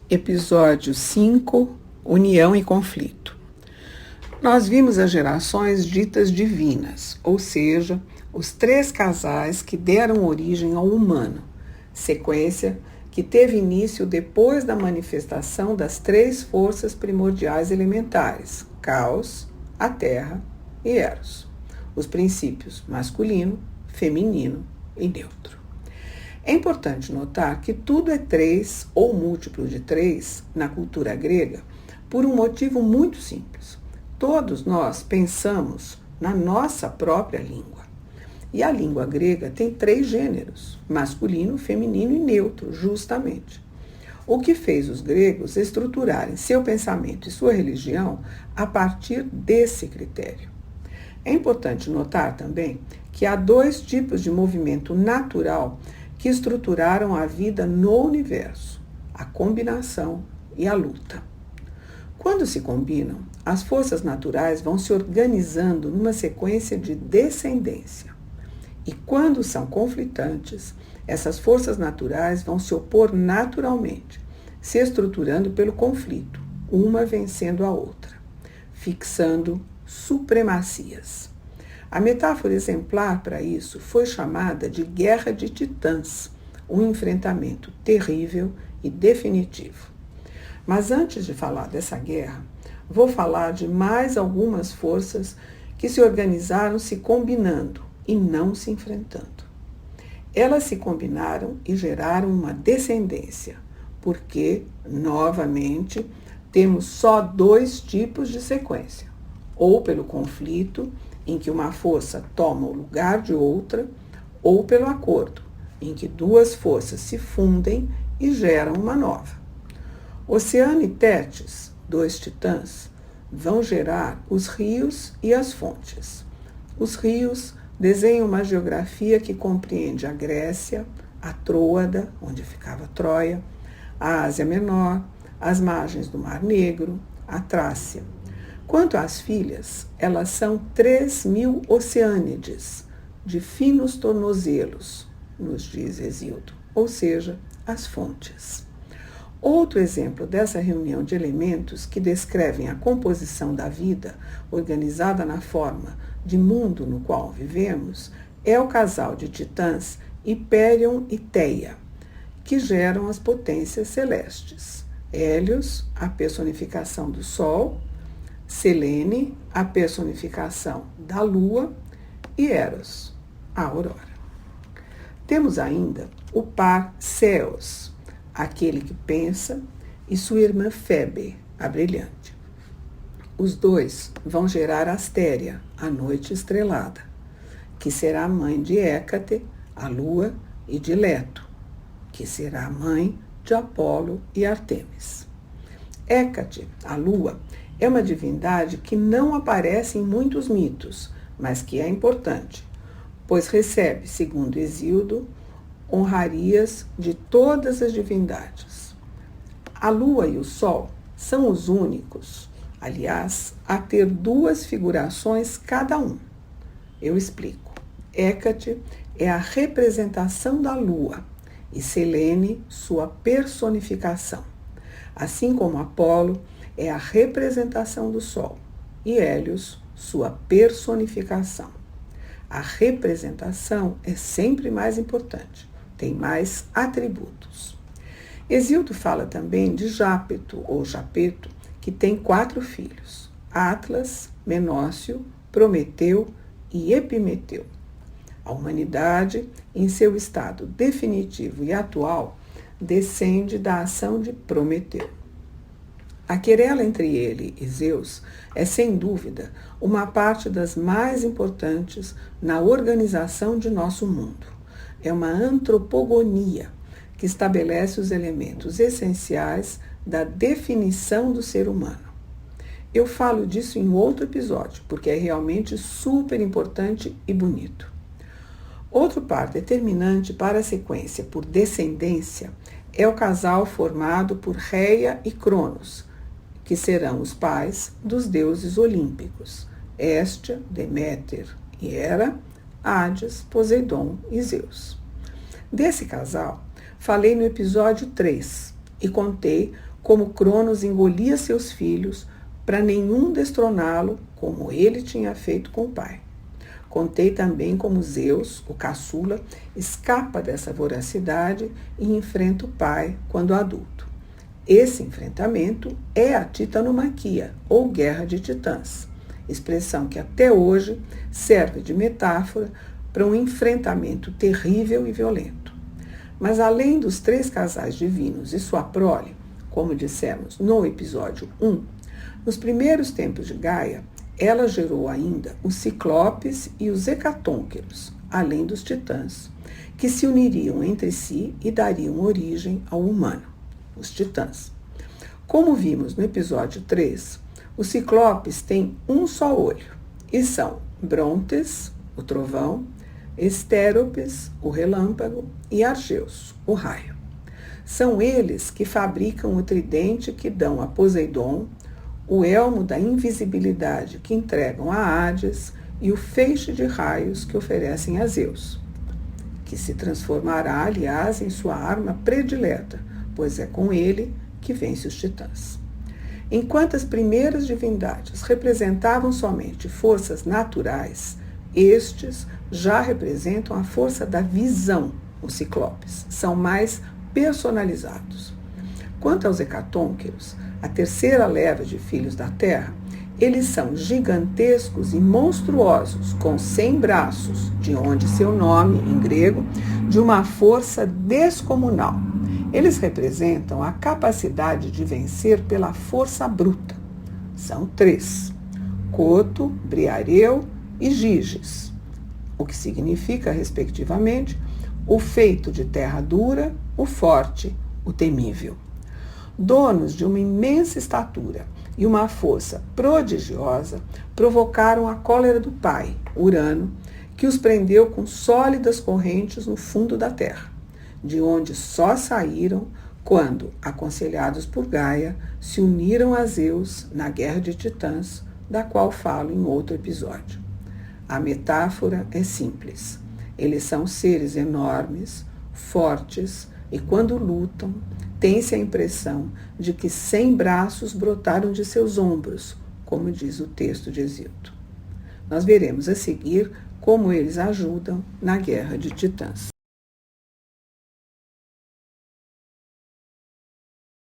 Episódio 5, União e Conflito. Nós vimos as gerações ditas divinas, ou seja, os 3 casais que deram origem ao humano, sequência que teve início depois da manifestação das 3 forças primordiais elementares, Caos, a Terra e Eros, os princípios masculino, feminino e neutro. É importante notar que tudo é 3 ou múltiplo de 3 na cultura grega por um motivo muito simples. Todos nós pensamos na nossa própria língua. E a língua grega tem 3 gêneros, masculino, feminino e neutro, justamente. O que fez os gregos estruturarem seu pensamento e sua religião a partir desse critério. É importante notar também que há 2 tipos de movimento natural que estruturaram a vida no universo, a combinação e a luta. Quando se combinam, as forças naturais vão se organizando numa sequência de descendência. E quando são conflitantes, essas forças naturais vão se opor naturalmente, se estruturando pelo conflito, uma vencendo a outra, fixando supremacias. A metáfora exemplar para isso foi chamada de Guerra de Titãs, um enfrentamento terrível e definitivo. Mas antes de falar dessa guerra, vou falar de mais algumas forças que se organizaram se combinando e não se enfrentando. Elas se combinaram e geraram uma descendência, porque, novamente, temos só 2 tipos de sequência, ou pelo conflito, em que uma força toma o lugar de outra, ou pelo acordo, em que 2 forças se fundem e geram uma nova. Oceano e Tétis, 2 titãs, vão gerar os rios e as fontes. Os rios desenham uma geografia que compreende a Grécia, a Troada, onde ficava Troia, a Ásia Menor, as margens do Mar Negro, a Trácia. Quanto às filhas, elas são 3.000 oceânides, de finos tornozelos, nos diz Hesíodo, ou seja, as fontes. Outro exemplo dessa reunião de elementos que descrevem a composição da vida, organizada na forma de mundo no qual vivemos, é o casal de titãs Hipérion e Teia, que geram as potências celestes. Hélios, a personificação do Sol, Selene, a personificação da Lua, e Eros, a Aurora. Temos ainda o par Ceos, aquele que pensa, e sua irmã Febe, a brilhante. Os 2 vão gerar Astéria, a noite estrelada, que será a mãe de Hécate, a Lua, e de Leto, que será a mãe de Apolo e Artemis. Hécate, a Lua, é uma divindade que não aparece em muitos mitos, mas que é importante, pois recebe, segundo Hesíodo, honrarias de todas as divindades. A Lua e o Sol são os únicos, aliás, a ter 2 figurações cada um. Eu explico. Hécate é a representação da Lua e Selene sua personificação, assim como Apolo é a representação do Sol e Hélios sua personificação. A representação é sempre mais importante, tem mais atributos. Hesíodo fala também de Jápeto ou Japeto, que tem 4 filhos, Atlas, Menócio, Prometeu e Epimeteu. A humanidade, em seu estado definitivo e atual, descende da ação de Prometeu. A querela entre ele e Zeus é, sem dúvida, uma parte das mais importantes na organização de nosso mundo. É uma antropogonia que estabelece os elementos essenciais da definição do ser humano. Eu falo disso em outro episódio, porque é realmente super importante e bonito. Outro par determinante para a sequência por descendência é o casal formado por Reia e Cronos, que serão os pais dos deuses olímpicos, Héstia, Deméter e Hera, Hades, Poseidon e Zeus. Desse casal, falei no episódio 3 e contei como Cronos engolia seus filhos para nenhum destroná-lo, como ele tinha feito com o pai. Contei também como Zeus, o caçula, escapa dessa voracidade e enfrenta o pai quando adulto. Esse enfrentamento é a titanomaquia, ou guerra de titãs, expressão que até hoje serve de metáfora para um enfrentamento terrível e violento. Mas além dos 3 casais divinos e sua prole, como dissemos no episódio 1, nos primeiros tempos de Gaia, ela gerou ainda os ciclopes e os hecatônqueros, além dos titãs, que se uniriam entre si e dariam origem ao humano, os titãs. Como vimos no episódio 3, os ciclopes têm um só olho e são Brontes, o trovão, Estéropes, o relâmpago, e Argeus, o raio. São eles que fabricam o tridente que dão a Poseidon, o elmo da invisibilidade que entregam a Hades e o feixe de raios que oferecem a Zeus, que se transformará, aliás, em sua arma predileta, pois é com ele que vence os titãs. Enquanto as primeiras divindades representavam somente forças naturais, estes já representam a força da visão, os ciclopes, são mais personalizados. Quanto aos hecatônqueros, a terceira leva de filhos da Terra, eles são gigantescos e monstruosos, com 100 braços, de onde seu nome, em grego, de uma força descomunal. Eles representam a capacidade de vencer pela força bruta. São 3, Coto, Briareu e Giges, o que significa, respectivamente, o feito de terra dura, o forte, o temível. Donos de uma imensa estatura e uma força prodigiosa, provocaram a cólera do pai, Urano, que os prendeu com sólidas correntes no fundo da terra, de onde só saíram quando, aconselhados por Gaia, se uniram a Zeus na Guerra de Titãs, da qual falo em outro episódio. A metáfora é simples. Eles são seres enormes, fortes, e quando lutam, tem-se a impressão de que 100 braços brotaram de seus ombros, como diz o texto de Hesíodo. Nós veremos a seguir como eles ajudam na Guerra de Titãs.